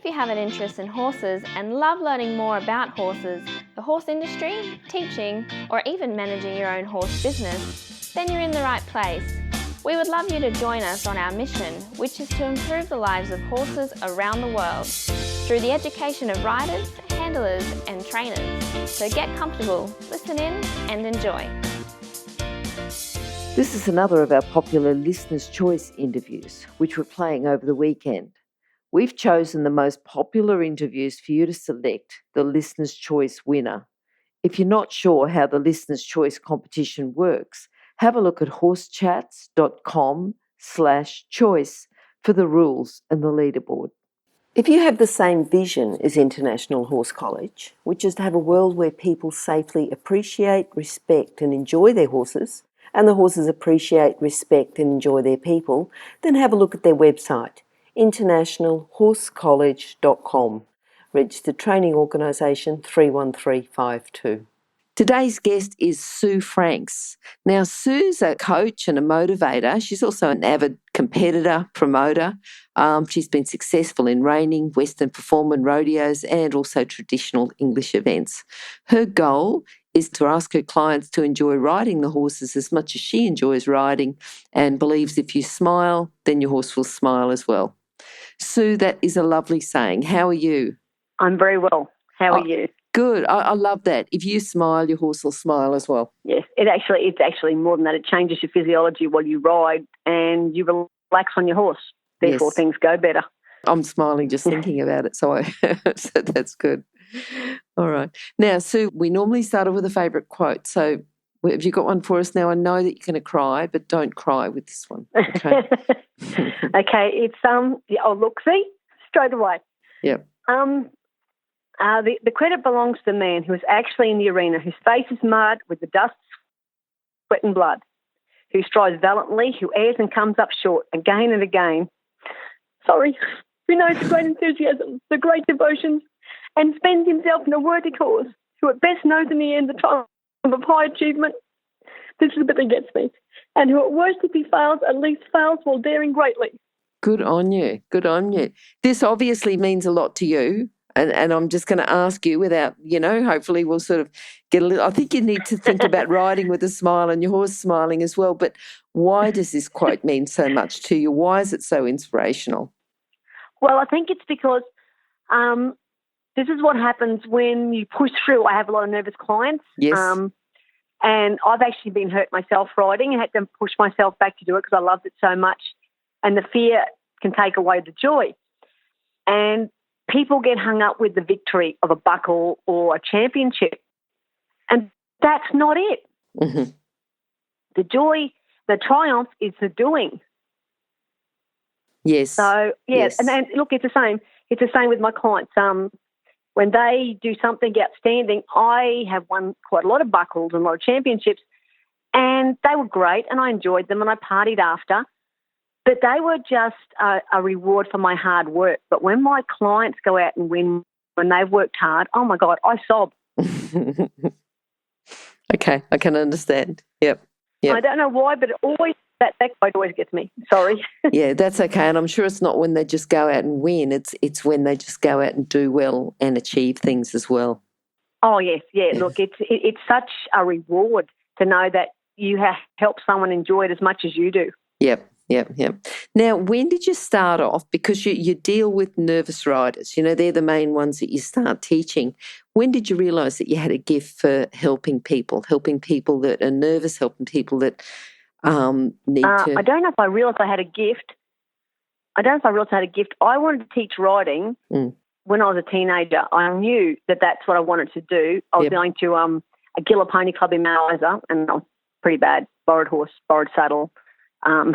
you have an interest in horses and love learning more about horses, the horse industry, teaching, or even managing your own horse business, then you're in the right place. We would love you to join us on our mission, which is to improve the lives of horses around the world through the education of riders, handlers, and trainers. So get comfortable, listen in, and enjoy. This is another of our popular Listener's Choice interviews, which we're playing over the weekend. We've chosen the most popular interviews for you to select the Listener's Choice winner. If you're not sure how the Listener's Choice competition works, have a look at horsechats.com/choice for the rules and the leaderboard. If you have the same vision as International Horse College, which is to have a world where people safely appreciate, respect and enjoy their horses, and the horses appreciate, respect and enjoy their people, then have a look at their website, internationalhorsecollege.com, registered training organisation 31352. Today's guest is Sue Franks. Now, Sue's a coach and a motivator. She's also an avid competitor, promoter. She's been successful in reining, Western performance rodeos, and also traditional English events. Her goal is to ask her clients to enjoy riding the horses as much as she enjoys riding, and believes if you smile, then your horse will smile as well. Sue, that is a lovely saying. How are you? I'm very well. How are you? Good. I love that. If you smile, your horse will smile as well. Yes, it's actually more than that. It changes your physiology while you ride and you relax on your horse. Therefore, Things go better. I'm smiling just thinking about it, so that's good. All right. Now, Sue, we normally start off with a favourite quote. So have you got one for us now? I know that you're going to cry, but don't cry with this one. Okay. Okay. It's look, see, straight away. Yep. The credit belongs to the man who is actually in the arena, whose face is marred with the dust, sweat and blood, who strives valiantly, who errs and comes up short again and again. Who knows the great enthusiasm, the great devotions, and spends himself in a worthy cause, who at best knows in the end the triumph of high achievement. This is the bit that gets me. And who at worst, if he fails, at least fails while daring greatly. Good on you. Good on you. This obviously means a lot to you. And I'm just going to ask you without, hopefully we'll sort of get a little, I think you need to think about riding with a smile and your horse smiling as well. But why does this quote mean so much to you? Why is it so inspirational? Well, I think it's because this is what happens when you push through. I have a lot of nervous clients. Yes. And I've actually been hurt myself riding and had to push myself back to do it because I loved it so much. And the fear can take away the joy. And people get hung up with the victory of a buckle or a championship. And that's not it. Mm-hmm. The joy, the triumph is the doing. Yes. So, yes. And look, it's the same. It's the same with my clients. When they do something outstanding, I have won quite a lot of buckles and a lot of championships, and they were great, and I enjoyed them, and I partied after. But they were just a reward for my hard work. But when my clients go out and win, when they've worked hard, oh, my God, I sob. Okay, I can understand. Yep. I don't know why, but that quote always gets me. Sorry. Yeah, that's okay. And I'm sure it's not when they just go out and win. It's when they just go out and do well and achieve things as well. Oh, yes. Yeah, look, it's such a reward to know that you have helped someone enjoy it as much as you do. Yep. Now, when did you start off? Because you deal with nervous riders. They're the main ones that you start teaching. When did you realise that you had a gift for helping people that are nervous, helping people that need to... I don't know if I realised I had a gift. I wanted to teach riding when I was a teenager. I knew that that's what I wanted to do. I was going to a Gila Pony Club in Mount Isa, and I was pretty bad. Borrowed horse, borrowed saddle. I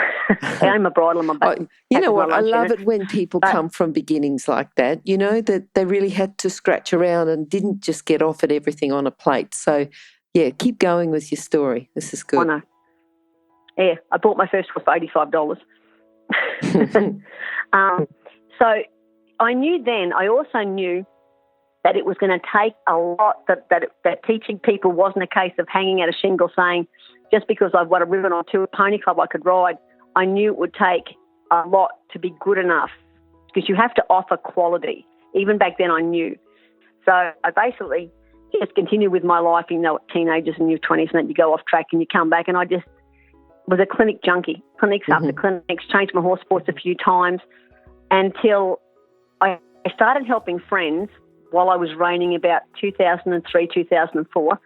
own my bridle and my back. You know what? I love it when people come from beginnings like that, that they really had to scratch around and didn't just get offered everything on a plate. So, yeah, keep going with your story. This is good. I know. Yeah, I bought my first horse for $85. So I knew then, I also knew that it was going to take a lot, that teaching people wasn't a case of hanging out a shingle saying, just because I've got a ribbon or two at Pony Club I could ride. I knew it would take a lot to be good enough, because you have to offer quality. Even back then I knew. So I basically just continued with my life, teenagers and your 20s, and then you go off track and you come back, and I just was a clinic junkie, clinics after clinics, changed my horse sports a few times until I started helping friends while I was reining about 2003, 2004,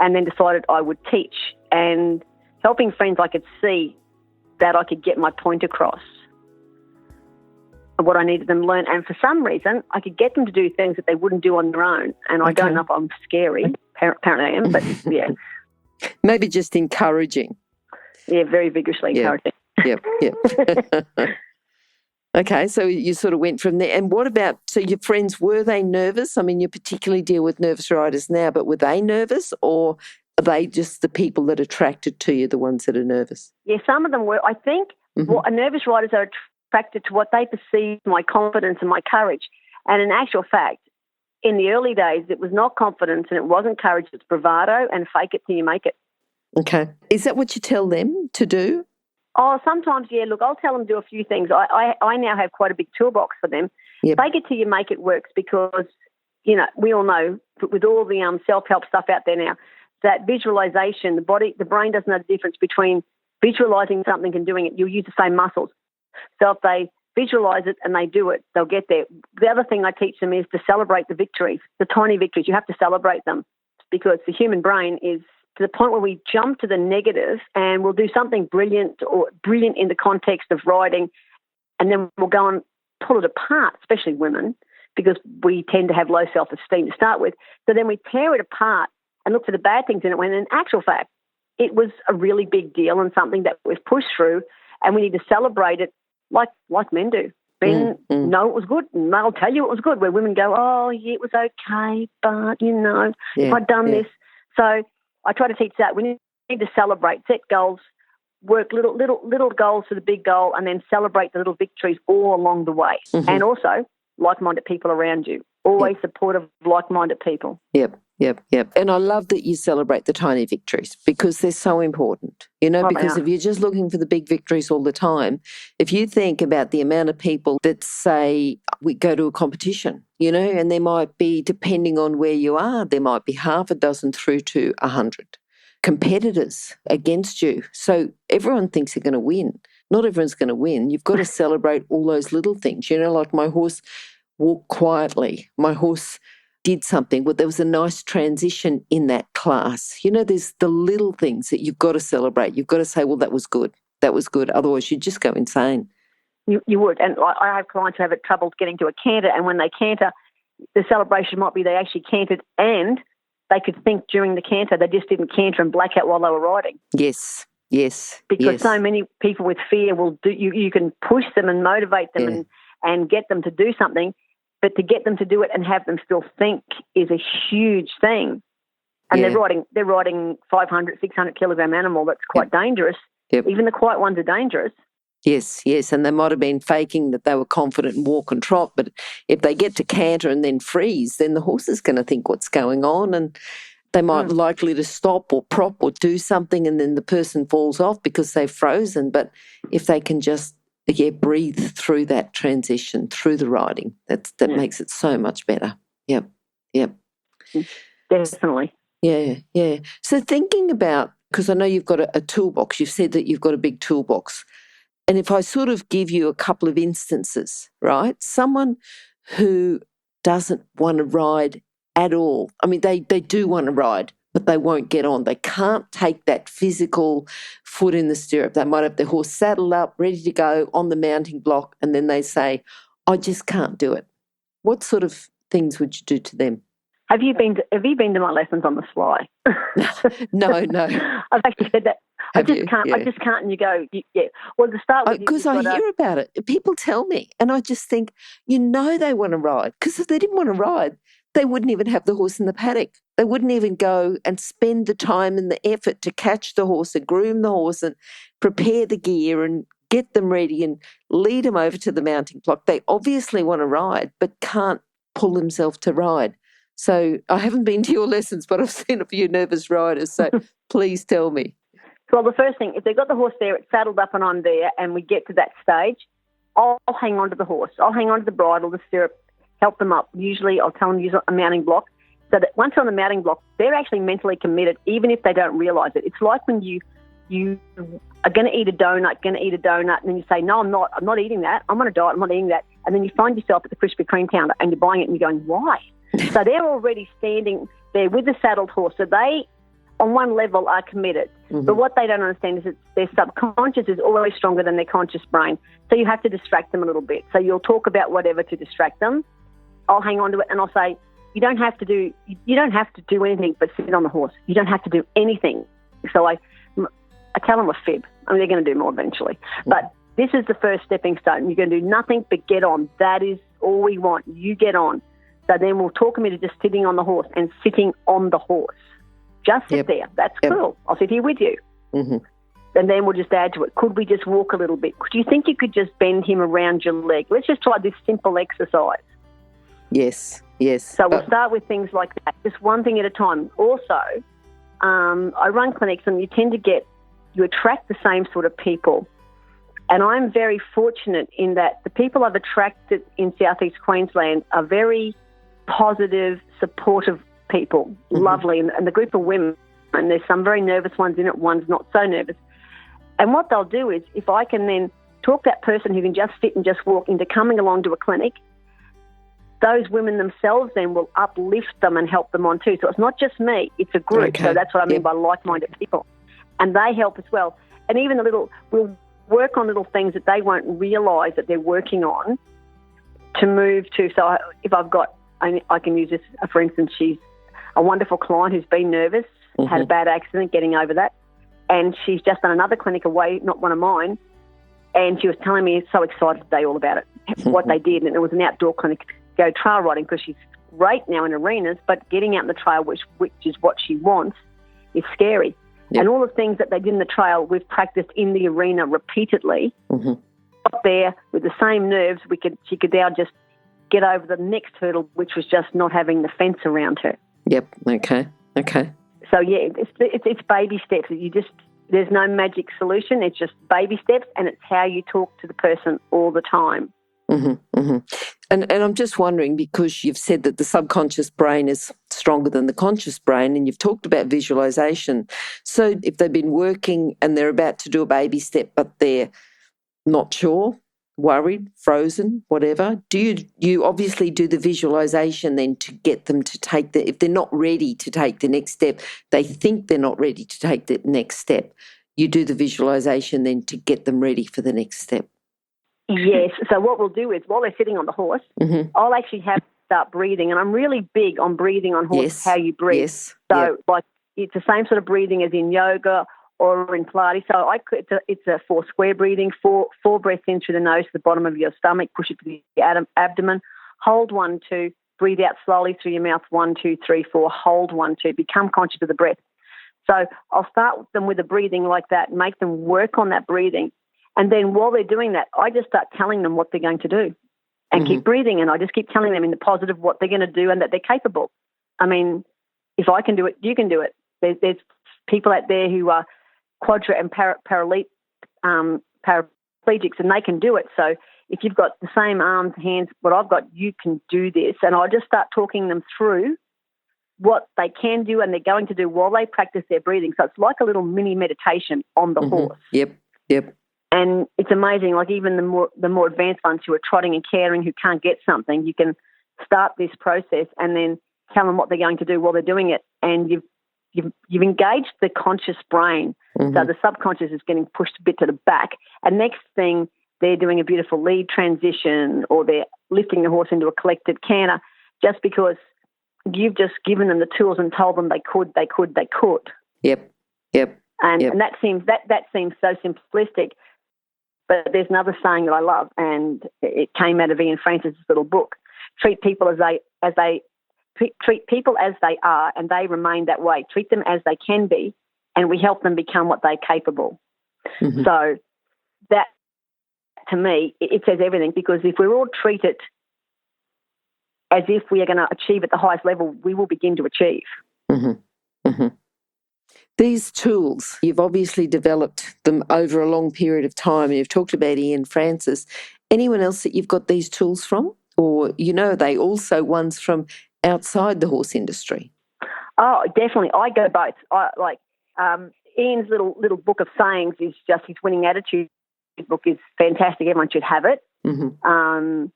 and then decided I would teach. And helping friends, I could see that I could get my point across of what I needed them to learn. And for some reason, I could get them to do things that they wouldn't do on their own. And I don't know if I'm scary. Apparently I am, but yeah. Maybe just encouraging. Yeah, very vigorously encouraging. Yep. Okay, so you sort of went from there. And what about, so your friends, were they nervous? I mean, you particularly deal with nervous riders now, but were they nervous, or are they just the people that are attracted to you, the ones that are nervous? Yeah, some of them were. I think nervous riders are attracted to what they perceive my confidence and my courage. And in actual fact, in the early days, it was not confidence and it wasn't courage, it's bravado and fake it till you make it. Okay. Is that what you tell them to do? Oh, sometimes, yeah. Look, I'll tell them to do a few things. I now have quite a big toolbox for them. Yep. Fake it till you make it works because, we all know with all the self-help stuff out there now, that visualization, the brain doesn't know the difference between visualizing something and doing it. You'll use the same muscles. So if they visualize it and they do it, they'll get there. The other thing I teach them is to celebrate the victories, the tiny victories. You have to celebrate them because the human brain is to the point where we jump to the negative and we'll do something brilliant in the context of riding, and then we'll go and pull it apart, especially women, because we tend to have low self-esteem to start with. So then we tear it apart and look for the bad things in it, when in actual fact, it was a really big deal and something that we've pushed through, and we need to celebrate it like men do. Men know it was good, and they'll tell you it was good, where women go, oh, yeah, it was okay, but, if I'd done this. So I try to teach that. We need to celebrate, set goals, work little goals to the big goal, and then celebrate the little victories all along the way. And also like-minded people around you. Always supportive of like-minded people. Yep. And I love that you celebrate the tiny victories because they're so important, because if you're just looking for the big victories all the time, if you think about the amount of people that say we go to a competition, and there might be, depending on where you are, there might be half a dozen through to 100 competitors against you. So everyone thinks they're going to win. Not everyone's going to win. You've got to celebrate all those little things. Like my horse walked quietly. My horse did something. Well, there was a nice transition in that class. There's the little things that you've got to celebrate. You've got to say, well, that was good. That was good. Otherwise, you'd just go insane. You would. And I have clients who have trouble getting to a canter, and when they canter, the celebration might be they actually cantered and they could think during the canter. They just didn't canter and black out while they were riding. Yes. Because so many people with fear will do. You can push them and motivate them and get them to do something, but to get them to do it and have them still think is a huge thing. And they're riding 500, 600 kilogram animal that's quite dangerous. Yep. Even the quiet ones are dangerous. Yes, and they might have been faking that they were confident and walk and trot, but if they get to canter and then freeze, then the horse is going to think what's going on, and they might likely to stop or prop or do something, and then the person falls off because they've frozen. But if they can just breathe through that transition, through the riding, that makes it so much better. Yep. Definitely. Yeah. So thinking about, because I know you've got a toolbox, you've said that you've got a big toolbox. And if I sort of give you a couple of instances, right? Someone who doesn't want to ride at all. I mean, they do want to ride, but they won't get on. They can't take that physical foot in the stirrup. They might have their horse saddled up, ready to go on the mounting block, and then they say, I just can't do it. What sort of things would you do to them? Have you been to my lessons on the sly? No. I've actually said that. I just You? can't. Yeah. I just can't. And you go, yeah. Well, to start with, Because I hear about it. People tell me, and I just think, they want to ride. Because if they didn't want to ride, they wouldn't even have the horse in the paddock. They wouldn't even go and spend the time and the effort to catch the horse and groom the horse and prepare the gear and get them ready and lead them over to the mounting block. They obviously want to ride, but can't pull themselves to ride. So I haven't been to your lessons, but I've seen a few nervous riders. So please tell me. Well, the first thing, if they've got the horse there, it's saddled up and I'm there, and we get to that stage, I'll hang on to the horse. I'll hang on to the bridle, the stirrup, help them up. Usually I'll tell them to use a mounting block, so that once they're on the mounting block, they're actually mentally committed, even if they don't realise it. It's like when you are going to eat a donut, and then you say, no, I'm not eating that. I'm on a diet, I'm not eating that. And then you find yourself at the Krispy Kreme counter and you're buying it and you're going, why? So they're already standing there with the saddled horse. So they, on one level, are committed. Mm-hmm. But what they don't understand is that their subconscious is always stronger than their conscious brain. So you have to distract them a little bit. So you'll talk about whatever to distract them. I'll hang on to it and I'll say, you don't have to do anything but sit on the horse. You don't have to do anything. So I tell them a fib. I mean, they're going to do more eventually. Mm-hmm. But this is the first stepping stone. You're going to do nothing but get on. That is all we want. You get on. So then we'll talk them into just sitting on the horse and sitting on the horse. Just sit there. That's cool. I'll sit here with you. Mm-hmm. And then we'll just add to it. Could we just walk a little bit? Do you think you could just bend him around your leg? Let's just try this simple exercise. Yes. So we'll start with things like that, just one thing at a time. Also, I run clinics and you attract the same sort of people. And I'm very fortunate in that the people I've attracted in Southeast Queensland are very positive, supportive people, mm-hmm. lovely. And the group of women, and there's some very nervous ones in it, one's not so nervous. And what they'll do is, if I can then talk that person who can just sit and just walk into coming along to a clinic, those women themselves then will uplift them and help them on too. So it's not just me, it's a group. Okay. So that's what I mean by like-minded people. And they help as well. And even we'll work on little things that they won't realise that they're working on to move to. So if I've got, I can use this, for instance, she's a wonderful client who's been nervous, mm-hmm. had a bad accident, getting over that. And she's just done another clinic away, not one of mine. And she was telling me so excited today all about it, mm-hmm. what they did. And it was an outdoor clinic to go trail riding because she's great now in arenas, but getting out in the trail, which is what she wants, is scary. Yep. And all the things that they did in the trail, we've practiced in the arena repeatedly. Mm-hmm. Up there with the same nerves, she could now just get over the next hurdle, which was just not having the fence around her. Yep. Okay. So yeah, it's baby steps. There's no magic solution. It's just baby steps, and it's how you talk to the person all the time. Mm-hmm, mm-hmm. And I'm just wondering, because you've said that the subconscious brain is stronger than the conscious brain, and you've talked about visualisation. So if they've been working and they're about to do a baby step, but they're not sure, worried, frozen, whatever, do you obviously do the visualisation then to get them to take if they're not ready to take the next step, they think they're not ready to take the next step, you do the visualisation then to get them ready for the next step? Yes. So what we'll do is, while they're sitting on the horse, mm-hmm. I'll actually have to start breathing. And I'm really big on breathing on horse, yes. how you breathe. Yes. So like it's the same sort of breathing as in yoga or in Pilates. So it's a 4 square breathing, four breaths in through the nose to the bottom of your stomach, push it to the abdomen, hold 1, 2, breathe out slowly through your mouth, 1, 2, 3, 4, hold 1, 2, become conscious of the breath. So I'll start them with the breathing like that, make them work on that breathing. And then while they're doing that, I just start telling them what they're going to do and mm-hmm. keep breathing. And I just keep telling them in the positive what they're going to do and that they're capable. I mean, if I can do it, you can do it. There's people out there who are quadra and paraplegics, and they can do it. So if you've got the same arms, hands, what I've got, you can do this. And I just start talking them through what they can do and they're going to do while they practice their breathing. So it's like a little mini meditation on the mm-hmm. horse. Yep. And it's amazing, like even the more advanced ones who are trotting and caring, who can't get something, you can start this process and then tell them what they're going to do while they're doing it. And you've engaged the conscious brain. Mm-hmm. So the subconscious is getting pushed a bit to the back. And next thing, they're doing a beautiful lead transition or they're lifting the horse into a collected canter just because you've just given them the tools and told them they could. Yep. And that seems so simplistic. But there's another saying that I love, and it came out of Ian Francis's little book. Treat people as they treat people as they are, and they remain that way. Treat them as they can be, and we help them become what they're capable. Mm-hmm. So that, to me, it says everything, because if we're all treated as if we are going to achieve at the highest level, we will begin to achieve. Mm-hmm. Mm-hmm. These tools, you've obviously developed them over a long period of time. You've talked about Ian Francis. Anyone else that you've got these tools from, or, they also ones from outside the horse industry? Oh, definitely. I go both. Ian's little book of sayings is just his winning attitude book is fantastic. Everyone should have it. Mm-hmm.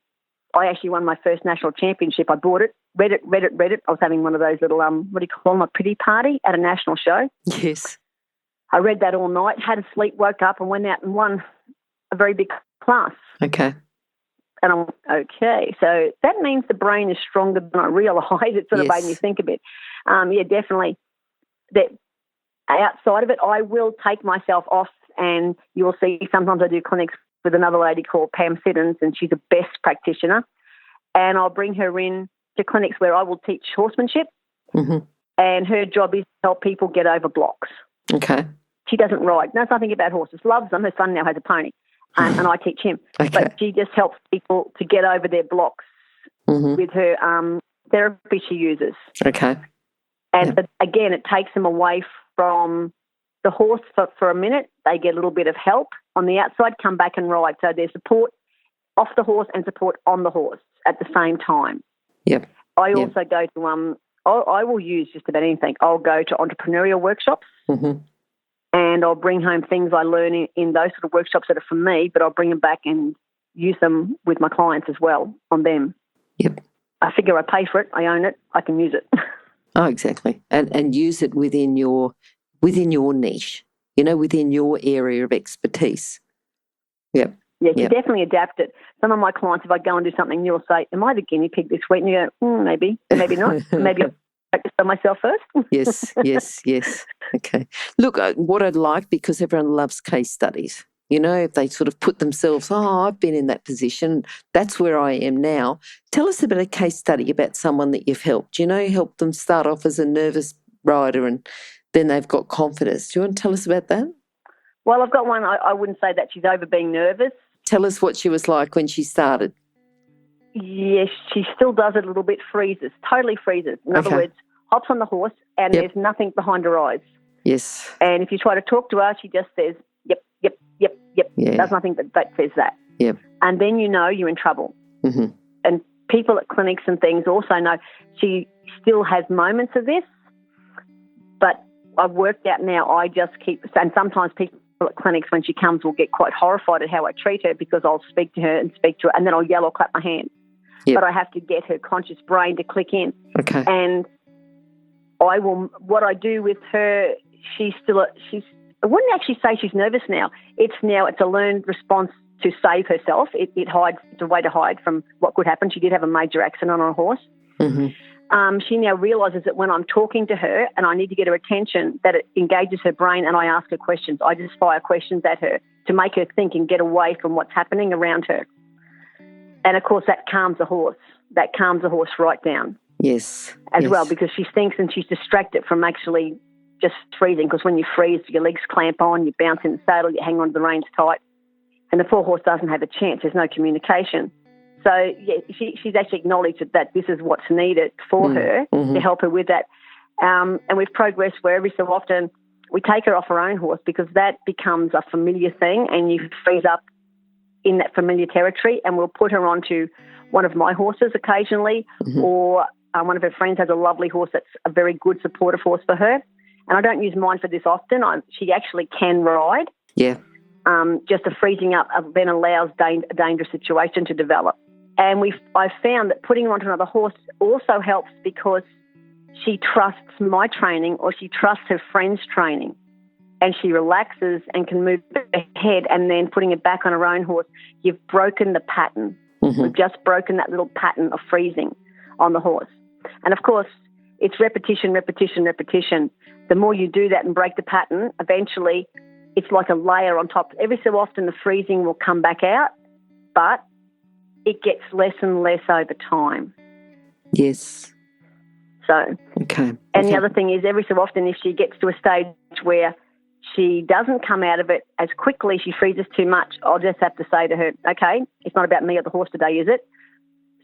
I actually won my first national championship. I bought it, read it. I was having one of those little, what do you call them, a pity party at a national show. Yes. I read that all night, had a sleep, woke up and went out and won a very big class. Okay. And I'm okay. So that means the brain is stronger than I realised. It sort of made me think a bit. Definitely. That outside of it, I will take myself off, and you'll see sometimes I do clinics with another lady called Pam Siddons, and she's the best practitioner. And I'll bring her in to clinics where I will teach horsemanship, mm-hmm. and her job is to help people get over blocks. Okay. She doesn't ride, knows nothing about horses, loves them. Her son now has a pony, and I teach him. Okay. But she just helps people to get over their blocks mm-hmm. with her therapy she uses. Okay. And again, it takes them away from the horse for a minute. They get a little bit of help on the outside, come back and ride. So there's support off the horse and support on the horse at the same time. Yep. I also go to, I will use just about anything. I'll go to entrepreneurial workshops, mm-hmm. and I'll bring home things I learn in those sort of workshops that are for me, but I'll bring them back and use them with my clients as well on them. Yep. I figure I pay for it, I own it, I can use it. Oh, exactly. And use it within your niche, within your area of expertise. Yep. Yeah, you definitely adapt it. Some of my clients, if I go and do something new, will say, am I the guinea pig this week? And you go, maybe not. Maybe I'll practice on myself first. Yes. Okay. Look, what I'd like, because everyone loves case studies, if they sort of put themselves, I've been in that position, that's where I am now. Tell us about a case study about someone that you've helped. Help them start off as a nervous rider and then they've got confidence. Do you want to tell us about that? Well, I've got one. I wouldn't say that she's over being nervous. Tell us what she was like when she started. Yes, she still does it a little bit, totally freezes. In other words, hops on the horse and there's nothing behind her eyes. Yes. And if you try to talk to her, she just says, yep. Yeah. Does nothing but that says that. Yep. And then you're in trouble. Mm-hmm. And people at clinics and things also know she still has moments of this, but I've worked out now I just keep, and sometimes people at clinics when she comes will get quite horrified at how I treat her because I'll speak to her and then I'll yell or clap my hands. Yep. But I have to get her conscious brain to click in. Okay. And what I do with her, I wouldn't actually say she's nervous now. It's a learned response to save herself. It hides, it's a way to hide from what could happen. She did have a major accident on her horse. Mm-hmm. She now realises that when I'm talking to her and I need to get her attention, that it engages her brain and I ask her questions. I just fire questions at her to make her think and get away from what's happening around her. And, of course, that calms the horse. That calms the horse right down. Yes. As well, because she thinks and she's distracted from actually just freezing, because when you freeze, your legs clamp on, you bounce in the saddle, you hang on to the reins tight, and the poor horse doesn't have a chance. There's no communication. So, she's actually acknowledged that this is what's needed for her to help her with that. And we've progressed where every so often we take her off her own horse because that becomes a familiar thing and you freeze up in that familiar territory, and we'll put her onto one of my horses occasionally or one of her friends has a lovely horse that's a very good supportive horse for her. And I don't use mine for this often. She actually can ride. Yeah. Just a freezing up then allows a dangerous situation to develop. And I've found that putting her onto another horse also helps because she trusts my training or she trusts her friend's training. And she relaxes and can move ahead, and then putting it back on her own horse, you've broken the pattern. Mm-hmm. We've just broken that little pattern of freezing on the horse. And, of course, it's repetition. The more you do that and break the pattern, eventually it's like a layer on top. Every so often the freezing will come back out, but it gets less and less over time. Yes. So, okay. And the other thing is every so often if she gets to a stage where she doesn't come out of it as quickly, she freezes too much, I'll just have to say to her, okay, it's not about me or the horse today, is it?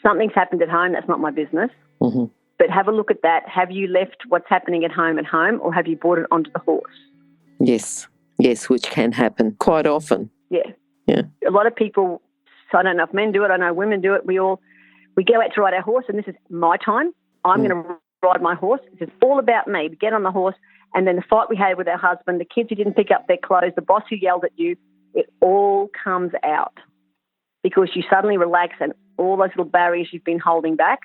Something's happened at home, that's not my business. Mm-hmm. But have a look at that. Have you left what's happening at home, or have you brought it onto the horse? Yes, which can happen quite often. Yeah. A lot of people, so I don't know if men do it, I know women do it, we We go out to ride our horse, and this is my time. I'm going to ride my horse. This is all about me. We get on the horse, and then the fight we had with our husband, the kids who didn't pick up their clothes, the boss who yelled at you, it all comes out because you suddenly relax and all those little barriers you've been holding back,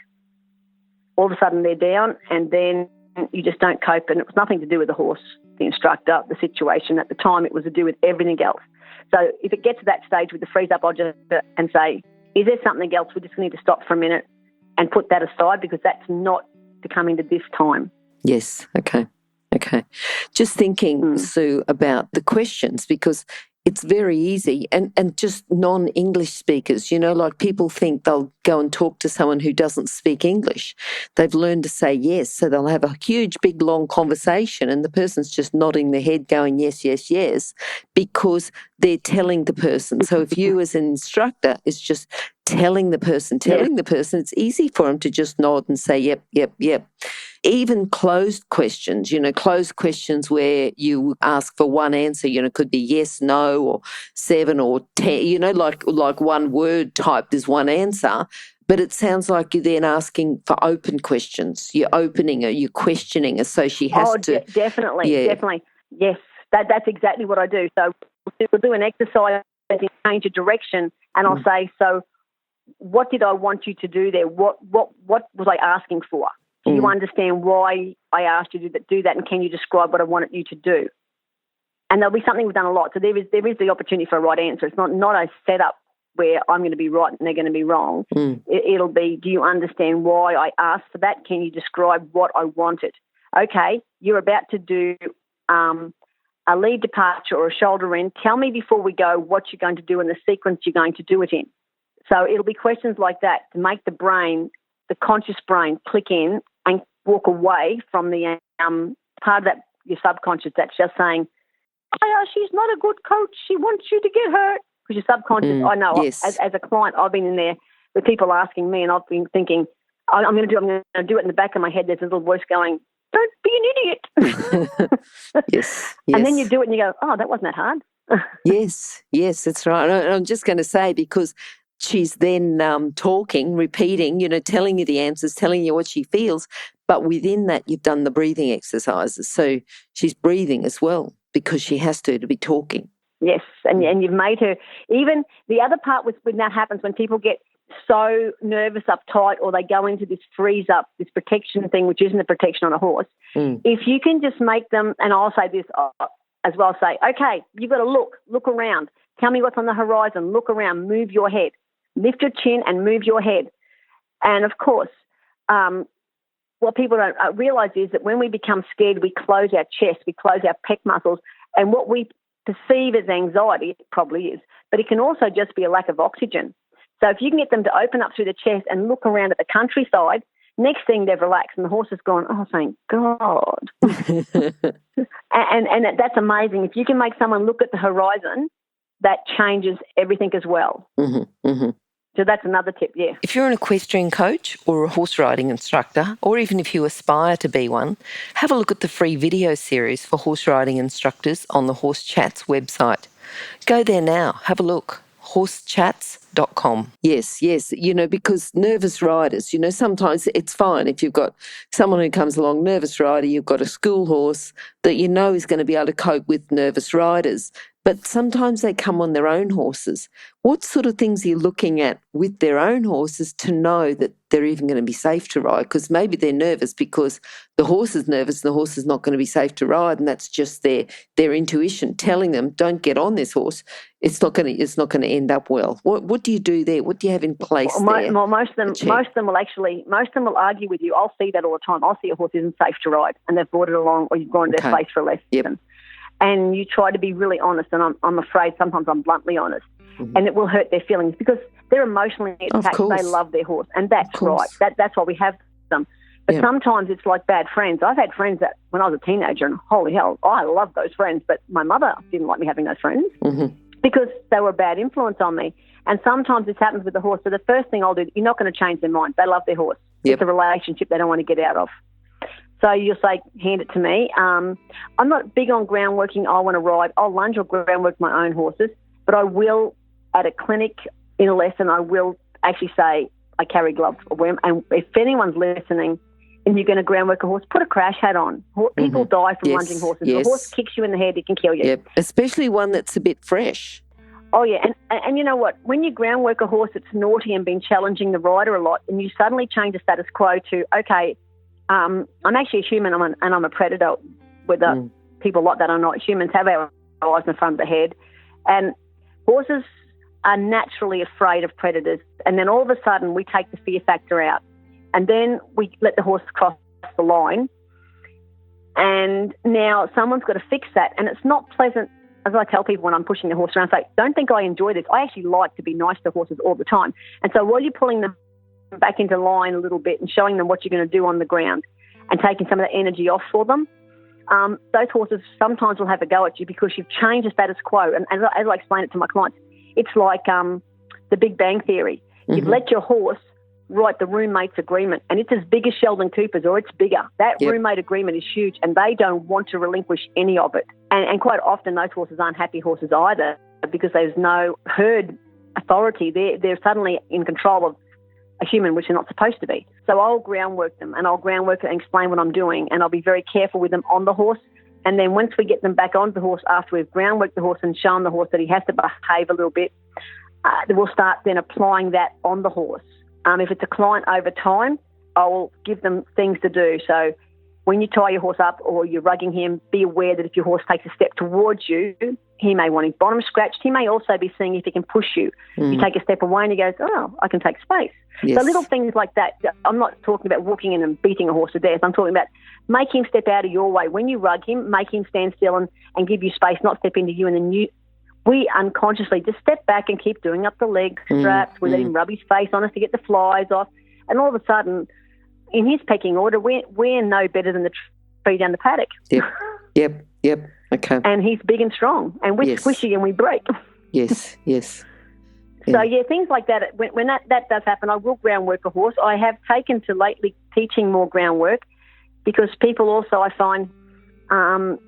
all of a sudden they're down, and then you just don't cope. And it was nothing to do with the horse, the instructor, the situation. At the time, it was to do with everything else. So if it gets to that stage with the freeze up, I'll just and say, is there something else? We just need to stop for a minute and put that aside because that's not to come into this time. Yes, okay. Just thinking, Sue, about the questions, because it's very easy, and just non-English speakers, like people think they'll go and talk to someone who doesn't speak English. They've learned to say yes, so they'll have a huge, big, long conversation and the person's just nodding their head going yes, yes, yes, because they're telling the person. So if you as an instructor is just telling the person, it's easy for them to just nod and say yep, yep, yep. Even closed questions, closed questions where you ask for one answer, could be yes, no, or 7 or 10, like one word typed is one answer. But it sounds like you're then asking for open questions. You're opening her, you're questioning her, so she has to. Definitely. Yes, that's exactly what I do. So we'll do an exercise in change of direction, and I'll say, so what did I want you to do there? What was I asking for? Do you understand why I asked you to do that, and can you describe what I wanted you to do? And there'll be something we've done a lot. So there is the opportunity for a right answer. It's not a setup where I'm going to be right and they're going to be wrong. It'll be, do you understand why I asked for that? Can you describe what I wanted? Okay, you're about to do a lead departure or a shoulder in. Tell me before we go what you're going to do and the sequence you're going to do it in. So it'll be questions like that to make the brain, the conscious brain, click in and walk away from the part of that, your subconscious that's just saying, she's not a good coach. She wants you to get hurt. Because your subconscious, I know, yes. as a client, I've been in there with people asking me, and I've been thinking, I'm going to do it in the back of my head. There's a little voice going, don't be an idiot. Yes. And then you do it and you go, that wasn't that hard. Yes, that's right. And I'm just going to say, because she's then talking, repeating, telling you the answers, telling you what she feels. But within that, you've done the breathing exercises. So she's breathing as well because she has to be talking. Yes, and you've made her. Even the other part when that happens, when people get so nervous, uptight, or they go into this freeze up, this protection thing, which isn't a protection on a horse. If you can just make them, and I'll say this as well, say, okay, you've got to look around. Tell me what's on the horizon. Look around, move your head. Lift your chin and move your head. And, of course, what people don't realise is that when we become scared, we close our chest, we close our pec muscles, and what we perceive as anxiety, it probably is, but it can also just be a lack of oxygen. So if you can get them to open up through the chest and look around at the countryside, next thing they've relaxed and the horse has gone, oh, thank God. and that's amazing. If you can make someone look at the horizon, that changes everything as well. So that's another tip, yeah. If you're an equestrian coach or a horse riding instructor, or even if you aspire to be one, have a look at the free video series for horse riding instructors on the Horse Chats website. Go there now, have a look, horsechats.com. Yes, because nervous riders, sometimes it's fine if you've got someone who comes along, nervous rider, you've got a school horse that is going to be able to cope with nervous riders. But sometimes they come on their own horses. What sort of things are you looking at with their own horses to know that they're even going to be safe to ride? Because maybe they're nervous because the horse is nervous and the horse is not going to be safe to ride, and that's just their intuition telling them, don't get on this horse. It's not going to end up well. What do you do there? What do you have in place there? Well, most of them will argue with you. I'll see that all the time. I'll see a horse isn't safe to ride, and they've brought it along, or you've gone to their place for a lesson. Yep. And you try to be really honest, and I'm afraid sometimes I'm bluntly honest, and it will hurt their feelings because they're emotionally attached. They love their horse, and that's right. That's why we have them. But sometimes it's like bad friends. I've had friends that when I was a teenager, and holy hell, I loved those friends, but my mother didn't like me having those friends because they were a bad influence on me. And sometimes this happens with the horse. So the first thing I'll do, you're not going to change their mind. They love their horse. It's a relationship they don't want to get out of. So you'll say, hand it to me. I'm not big on groundworking. I want to ride. I'll lunge or groundwork my own horses, but I will, at a clinic, in a lesson, I will actually say, I carry gloves. And if anyone's listening and you're going to ground work a horse, put a crash hat on. People die from lunging horses. If a horse kicks you in the head, it can kill you. Yep, especially one that's a bit fresh. Oh, yeah. And you know what? When you ground work a horse that's naughty and been challenging the rider a lot, and you suddenly change the status quo to, okay, I'm actually a human and I'm a predator, whether people like that or not. Humans have our eyes in the front of the head. And horses are naturally afraid of predators. And then all of a sudden we take the fear factor out. And then we let the horse cross the line. And now someone's got to fix that. And it's not pleasant, as I tell people when I'm pushing the horse around, say, don't think I enjoy this. I actually like to be nice to horses all the time. And so while you're pulling them back into line a little bit and showing them what you're going to do on the ground and taking some of the energy off for them, those horses sometimes will have a go at you because you've changed the status quo. And as I explain it to my clients, it's like the Big Bang Theory. You've let your horse write the roommate's agreement, and it's as big as Sheldon Cooper's, or it's bigger. That roommate agreement is huge, and they don't want to relinquish any of it. And quite often those horses aren't happy horses either because there's no herd authority. They're suddenly in control of a human, which they're not supposed to be. So I'll groundwork them, and I'll groundwork and explain what I'm doing, and I'll be very careful with them on the horse. And then once we get them back on the horse, after we've groundworked the horse and shown the horse that he has to behave a little bit, we'll start then applying that on the horse. If it's a client over time, I'll give them things to do. So when you tie your horse up or you're rugging him, be aware that if your horse takes a step towards you, he may want his bottom scratched. He may also be seeing if he can push you. You take a step away and he goes, oh, I can take space. Yes. So little things like that. I'm not talking about walking in and beating a horse to death. I'm talking about making him step out of your way. When you rug him, make him stand still and give you space, not step into you. And then we unconsciously just step back and keep doing up the leg straps. We let him rub his face on us to get the flies off. And all of a sudden, in his pecking order, we're no better than the tree down the paddock. Yep. Okay. And he's big and strong, and we're squishy and we break. Yes. So, things like that. When that does happen, I will groundwork a horse. I have taken to lately teaching more groundwork because people also, I find,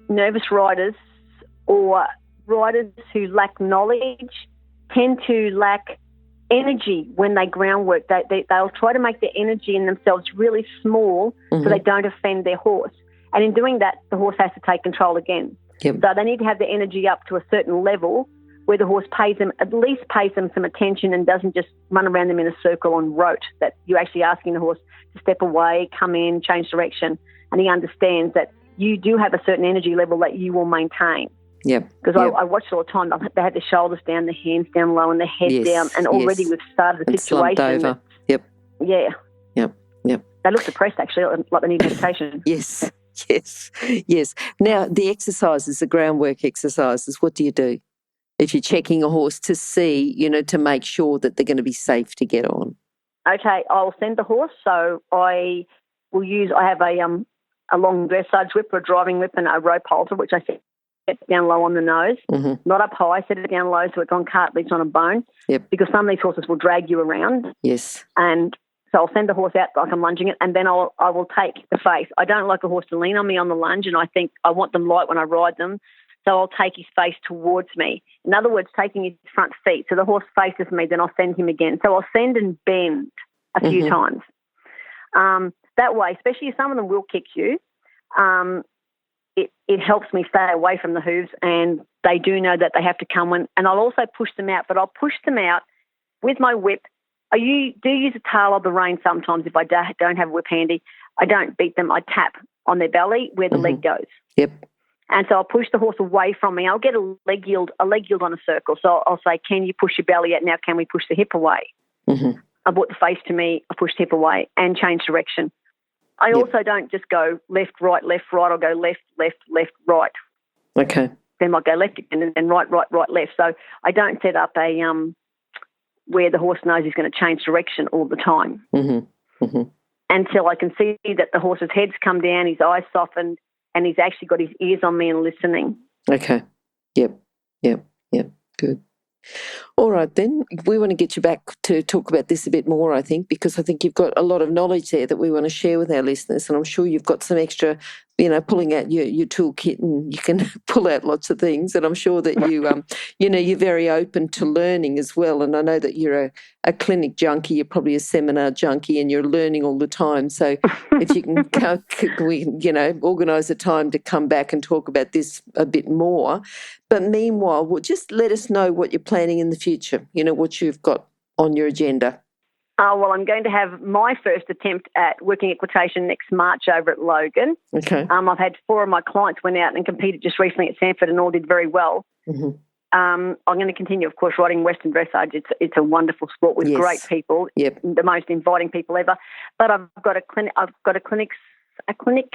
nervous riders or riders who lack knowledge tend to lack energy when they groundwork. They'll try to make their energy in themselves really small so they don't offend their horse. And in doing that, the horse has to take control again. Yep. So they need to have the energy up to a certain level where the horse at least pays them some attention and doesn't just run around them in a circle on rote, that you're actually asking the horse to step away, come in, change direction, and he understands that you do have a certain energy level that you will maintain. Because I watch all the time. They have their shoulders down, their hands down low, and their head down, and already we've started a situation. Over. Yep. They look depressed, actually, like they need medication. Yes. Now, the exercises, the groundwork exercises, what do you do if you're checking a horse to see, to make sure that they're going to be safe to get on? Okay, I'll send the horse. So I have a long dressage whip or a driving whip and a rope halter, which I set down low on the nose, not up high, set it down low so it's on cartilage on a bone, because some of these horses will drag you around. Yes. And so I'll send the horse out like I'm lunging it, and then I will take the face. I don't like a horse to lean on me on the lunge, and I think I want them light when I ride them, so I'll take his face towards me. In other words, taking his front feet. So the horse faces me, then I'll send him again. So I'll send and bend a few times. That way, especially if some of them will kick you, it helps me stay away from the hooves, and they do know that they have to come in. And I'll also push them out, but I'll push them out with my whip. I do use a tail of the rein sometimes if I don't have a whip handy. I don't beat them. I tap on their belly where the leg goes. Yep. And so I'll push the horse away from me. I'll get a leg yield on a circle. So I'll say, can you push your belly out now? Can we push the hip away? I brought the face to me. I push the hip away and change direction. I also don't just go left, right. I'll go left, right. Okay. Then I'll go left again and then right, left. So I don't set up a where the horse knows he's going to change direction all the time until I can see that the horse's head's come down, his eyes softened, and he's actually got his ears on me and listening. Okay. Yep. Good. All right, then. We want to get you back to talk about this a bit more, I think, because I think you've got a lot of knowledge there that we want to share with our listeners, and I'm sure you've got some extra pulling out your toolkit, and you can pull out lots of things. And I'm sure that you're very open to learning as well. And I know that you're a clinic junkie, you're probably a seminar junkie, and you're learning all the time. So if you can, organise a time to come back and talk about this a bit more. But meanwhile, just let us know what you're planning in the future, what you've got on your agenda. Well, I'm going to have my first attempt at working equitation next March over at Logan. Okay. I've had 4 of my clients went out and competed just recently at Sanford and all did very well. Mm-hmm. I'm going to continue, of course, riding Western dressage. It's a wonderful sport with great people, the most inviting people ever. But I've got a clinic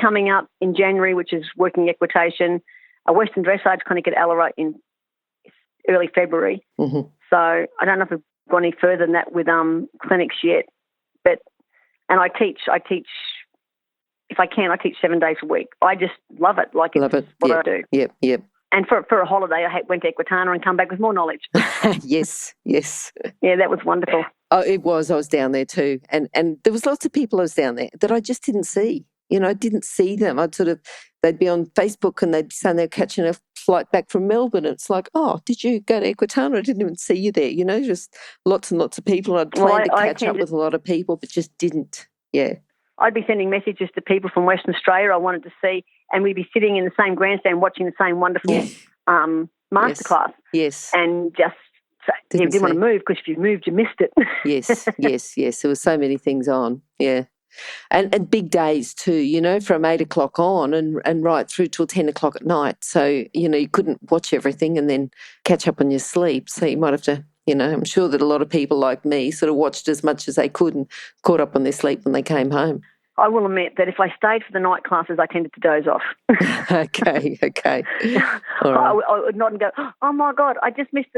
coming up in January, which is working equitation, a Western dressage clinic at Allarote in early February. Mm-hmm. So I don't know if we've gone any further than that with clinics yet, and I teach if I can. I teach 7 days a week. I just love it. What I do. Yep. And for a holiday, I went to Equitana and come back with more knowledge. Yes. Yeah, that was wonderful. Oh, it was. I was down there too, and there was lots of people I was down there that I just didn't see. I didn't see them. They'd be on Facebook and they'd be saying they're catching a flight back from Melbourne. And it's like, oh, did you go to Equitana? I didn't even see you there. Just lots and lots of people. I'd planned to catch up with a lot of people, but just didn't. Yeah. I'd be sending messages to people from Western Australia I wanted to see, and we'd be sitting in the same grandstand watching the same wonderful masterclass. Yes. And just didn't want to move, because if you moved, you missed it. Yes. There were so many things on. Yeah. And big days too, from 8 o'clock on and right through till 10 o'clock at night. So, you couldn't watch everything and then catch up on your sleep. So you might have to, I'm sure that a lot of people like me sort of watched as much as they could and caught up on their sleep when they came home. I will admit that if I stayed for the night classes, I tended to doze off. Okay. All right. I would nod and go, oh my God, I just missed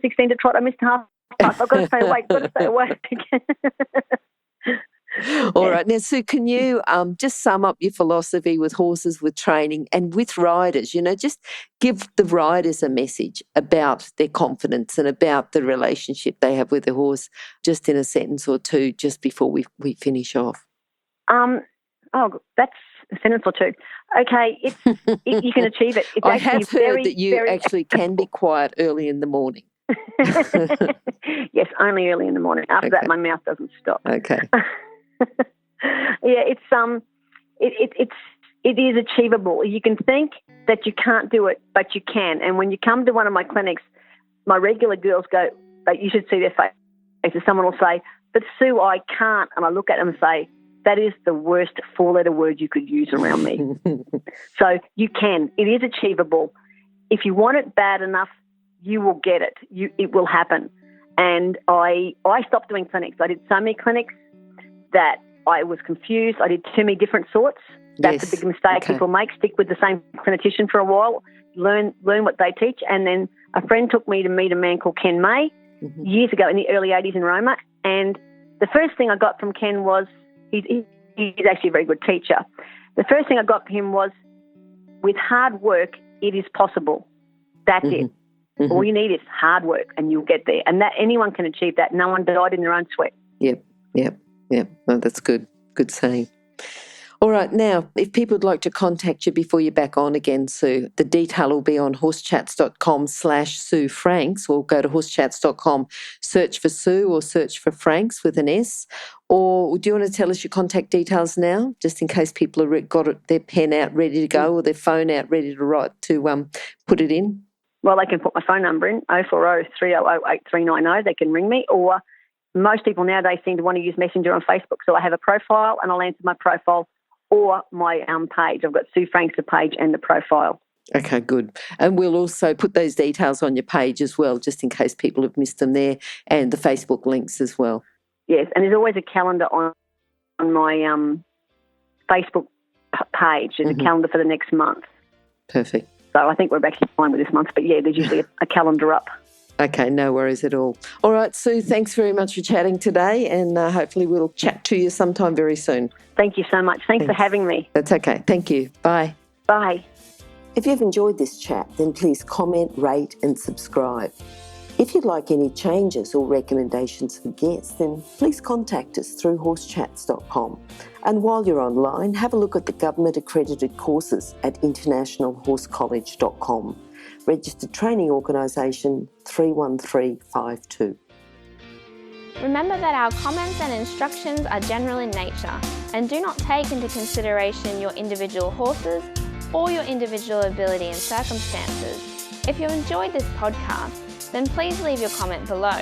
extended trot. I missed half class. I've got to stay awake. All right. Now, Sue, can you just sum up your philosophy with horses, with training and with riders? Just give the riders a message about their confidence and about the relationship they have with the horse, just in a sentence or two, just before we finish off. That's a sentence or two. Okay, you can achieve it. It's I have heard that you actually can be quiet early in the morning. Yes, only early in the morning. After that, my mouth doesn't stop. Okay. Yeah, it is achievable. You can think that you can't do it, but you can. And when you come to one of my clinics, my regular girls go, you should see their faces. Someone will say, but Sue, I can't. And I look at them and say, that is the worst 4-letter word you could use around me. So you can. It is achievable. If you want it bad enough, you will get it. It will happen. And I stopped doing clinics. I did so many clinics that I was confused. I did too many different sorts. That's a big mistake people make. Stick with the same clinician for a while. Learn what they teach. And then a friend took me to meet a man called Ken May years ago in the early 80s in Roma. And the first thing I got from Ken was, he's actually a very good teacher. The first thing I got from him was, with hard work, it is possible. That's it. Mm-hmm. All you need is hard work and you'll get there. And that anyone can achieve that. No one died in their own sweat. Yep. Oh, that's good. Good saying. All right. Now, if people would like to contact you before you're back on again, Sue, the detail will be on horsechats.com/Sue Franks, or go to horsechats.com, search for Sue or search for Franks with an S. Or do you want to tell us your contact details now, just in case people have got their pen out ready to go or their phone out ready to write to put it in? Well, they can put my phone number in, 040 300 8390. They can ring me, or most people nowadays seem to want to use Messenger on Facebook. So I have a profile and I'll answer my profile or my page. I've got Sue Franks, the page and the profile. Okay, good. And we'll also put those details on your page as well, just in case people have missed them there, and the Facebook links as well. Yes, and there's always a calendar on my Facebook page. There's a calendar for the next month. Perfect. So I think we're actually fine with this month, but yeah, there's usually a calendar up. Okay, no worries at all. All right, Sue, thanks very much for chatting today, and hopefully we'll chat to you sometime very soon. Thank you so much. Thanks for having me. That's okay. Thank you. Bye. Bye. If you've enjoyed this chat, then please comment, rate and subscribe. If you'd like any changes or recommendations for guests, then please contact us through horsechats.com. And while you're online, have a look at the government accredited courses at internationalhorsecollege.com. Registered Training Organisation 31352. Remember that our comments and instructions are general in nature and do not take into consideration your individual horses or your individual ability and circumstances. If you enjoyed this podcast, then please leave your comment below.